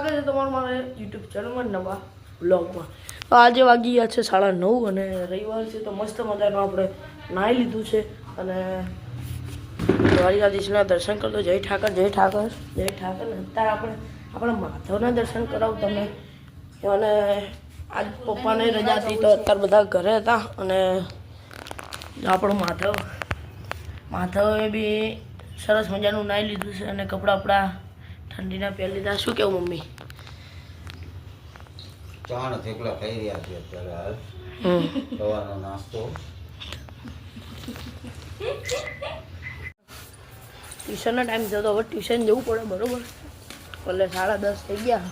સ્વાગત છે તમારું મારા યુટ્યુબ ચેનલમાં નવા બ્લોગમાં। તો આજે વાગી ગયા છે 9:30 અને રવિવાર છે તો મસ્ત મજાનું આપણે નાહી લીધું છે અને દ્વારિકાધીશના દર્શન કરતો જય ઠાકર જય ઠાકર જય ઠાકર। અત્યારે આપણે માધવના દર્શન કરાવું તમને અને આજ પપ્પાને રજા હતી તો અત્યારે બધા ઘરે હતા અને આપણો માધવે બી સરસ મજાનું નાહી લીધું છે અને કપડાં આપણા ઠંડીના પહેરી લીધા। શું કેવું મમ્મી? ચાણ થેપલા ખાઈ રહ્યા છે અત્યારે હાલ સવારનો નાસ્તો। ટ્યુશનનો ટાઈમ થયો તો હવે ટ્યુશન જવું પડે બરાબર, એટલે 10:30 થઈ ગયા।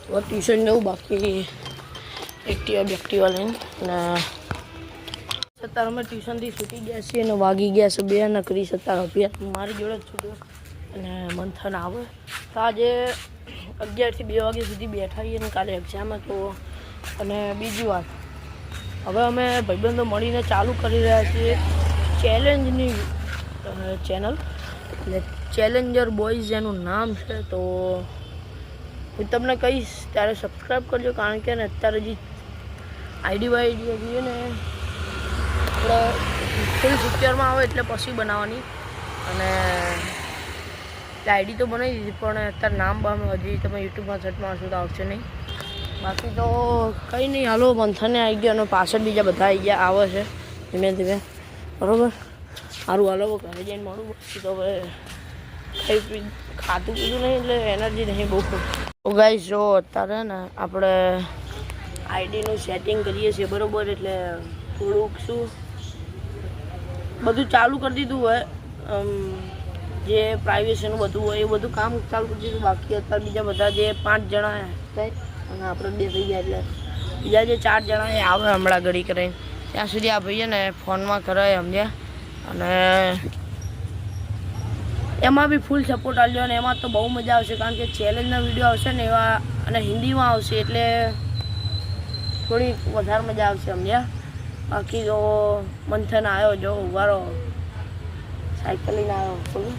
હવે ટ્યુશન જવું બાકી એક્ટિવા લઈને અને અત્યારે અમે ટ્યુશનથી છૂટી ગયા છીએ અને વાગી ગયા છે 2 અને કરી અત્યારે અભ્યાસ મારી જોડે જ છૂટ્યો અને મંથન આવે તો આજે 11 થી 2 વાગ્યા સુધી બેઠા છીએ અને કાલે એક્ઝામ હતો। અને બીજી વાત, હવે અમે ભાઈબંધો મળીને ચાલુ કરી રહ્યા છીએ ચેલેન્જની ચેનલ, એટલે ચેલેન્જર બોયઝ એનું નામ છે। તો હું તમને કહીશ ત્યારે સબસ્ક્રાઈબ કરજો, કારણ કે અત્યારે જે આઈડી છે ને આપણે ફૂલ પિક્ચરમાં આવે એટલે પછી બનાવવાની અને આઈડી તો બનાવી દીધી પણ અત્યારે નામ હજી તમે યુટ્યુબમાં સર્ચ મારશો તો આવશે નહીં। બાકી તો કંઈ નહીં, હાલો મંથને આવી ગયો અને પાછળ બીજા બધા આવી ગયા આવે છે ધીમે ધીમે બરાબર। સારું હાલો ઘરે જઈને મળું, પછી તો હવે ખાતું પીધું નહીં એટલે એનર્જી નહીં બહુ। તો ગાઈસ જો અત્યારે ને આપણે આઈડીનું સેટિંગ કરીએ છીએ બરાબર, એટલે થોડુંક શું બધું ચાલુ કરી દીધું હોય, જે પ્રાઇવેસીનું બધું હોય એ બધું કામ ચાલુ કરી દીધું। બાકી અત્યારે બીજા બધા જે 5 જણા થાય અને આપણે 2 થઈ ગયા એટલે બીજા જે 4 જણા એ આવે હમણાં ઘડી કરીને, ત્યાં સુધી આ ભાઈએ ને ફોનમાં કરાય સમજ્યા। અને એમાં બી ફૂલ સપોર્ટ આપ્યો અને એમાં તો બહુ મજા આવશે, કારણ કે ચેલેન્જના વિડીયો આવશે ને એવા અને હિન્દીમાં આવશે એટલે થોડી વધારે મજા આવશે સમજ્યા। બાકી તો મંથન આવ્યો જો ઉભારો સાયકલ લઈને આવ્યો બોલું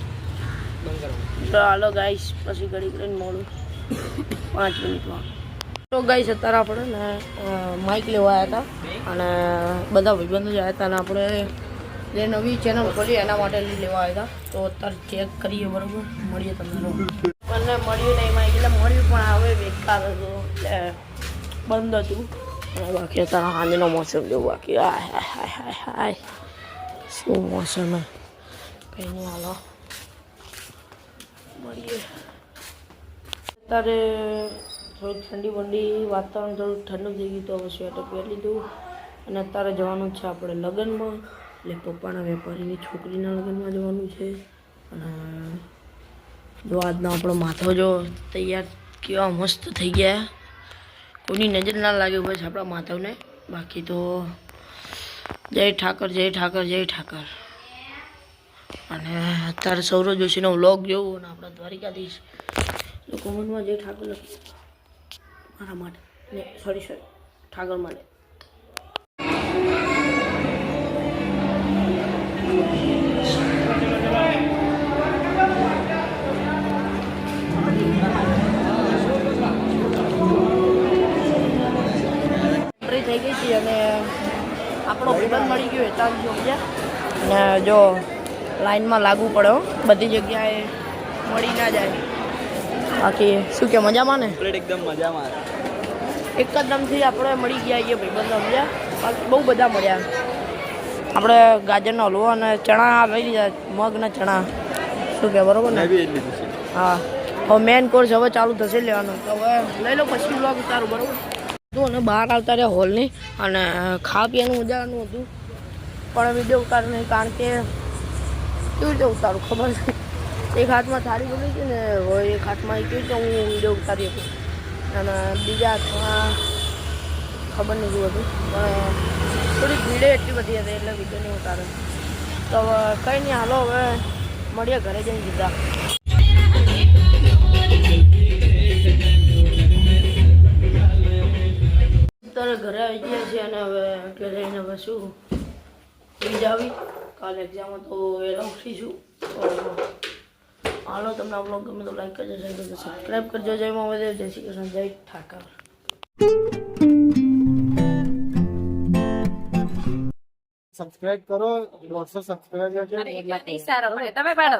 તો હાલો ગાઈસ પછી ઘડી કરીને મળું 5 મિનિટમાં। તો ગાઈસ અત્યારે આપણે ને માઇક લેવા આવ્યા હતા અને બધા ભાઈબંધો જ આવ્યા હતા અને આપણે જે નવી ચેનલ ખોલી એના માટે લેવા આવ્યા હતા। તો અત્યારે ચેક કરીએ બરાબર, મળીએ તમને મને મળ્યું નહીં માઇક, એટલે મળ્યું પણ હવે બેકાર હતું એટલે બંધ હતું અને બાકી અત્યારે સાંજનો મોસમ જેવું બાકી હાય શું મોસમ હે કંઈ નહીં હાલો મળીએ। અત્યારે થોડીક ઠંડી વાતાવરણ થોડું ઠંડુ થઈ ગયું તો હવે સ્વેટર પહેરી લીધું અને અત્યારે જવાનું છે આપણે લગ્નમાં, એટલે પપ્પાના વેપારીની છોકરીના લગ્નમાં જવાનું છે। અને જો આજનો આપણો માથો જો તૈયાર કેવા મસ્ત થઈ ગયા, કોઈની નજર ના લાગે બસ આપણા માધવને। બાકી તો જય ઠાકર જય ઠાકર જય ઠાકર। અને અત્યારે સૌરવ જોશીનો વ્લોગ જોવું અને આપણા દ્વારિકાધીશ તો કોમેન્ટમાં જય ઠાકર લખી મારા માટે ને સોરી ઠાકર માટે। થઈ ગઈ છે અને આપણો ભાઈબંધ મળી ગયો એટલા જ સમજ્યા। અને જો લાઈનમાં લાગવું પડે બધી જગ્યાએ મળી ના જાય। બાકી શું કે મજામાં ને? એકદમ મજામાં, એકદમથી આપણે મળી ગયા એ ભાઈબંધ સમજ્યા। બાકી બહુ બધા મળ્યા, આપણે ગાજરનો હલવો અને ચણા લઈ લીધા, મગના ચણા શું કે બરોબર ને? હા હવે મેન કોર્સ હવે ચાલુ થશે લેવાનો, તો હવે લઈ લો પછી બ્લોગ ઉતારું બરાબર। તો અને બહાર આવતા રહ્યા હોલની અને ખાવા પીવાનું મજાનું હતું પણ વિડીયો ઉતારું નહીં, કારણ કે કેવી રીતે ઉતારું ખબર છે, એક હાથમાં થાળી પકડી છે ને હોય એક હાથમાં કેવી રીતે હું વિડીયો ઉતારી શકું અને બીજા હાથમાં ખબર નહીં શું હતું પણ થોડી ભીડે એટલી બધી હતી એટલે વિડીયો નહીં ઉતારે। તો હવે કંઈ નહીં હાલો હવે મળીએ ઘરે જઈને સીધા। અત્યારે ઘરે આવી ગયા છે અને હવે ઘરે જઈને હવે શું બીજા આવી કાલે એક્ઝામ તો વહેલા ઉઠીશું। હાલો તમને આ બ્લોગ ગમે તો લાઈક કરજો, શેર કરજો, સબસ્ક્રાઈબ કરજો. જય મહાદેવ, જય શ્રી કૃષ્ણ, જય ઠાકર. સબસ્ક્રાઇબ કરો 150 સબસ્ક્રાઇબર છે. સારો તમે પાડો.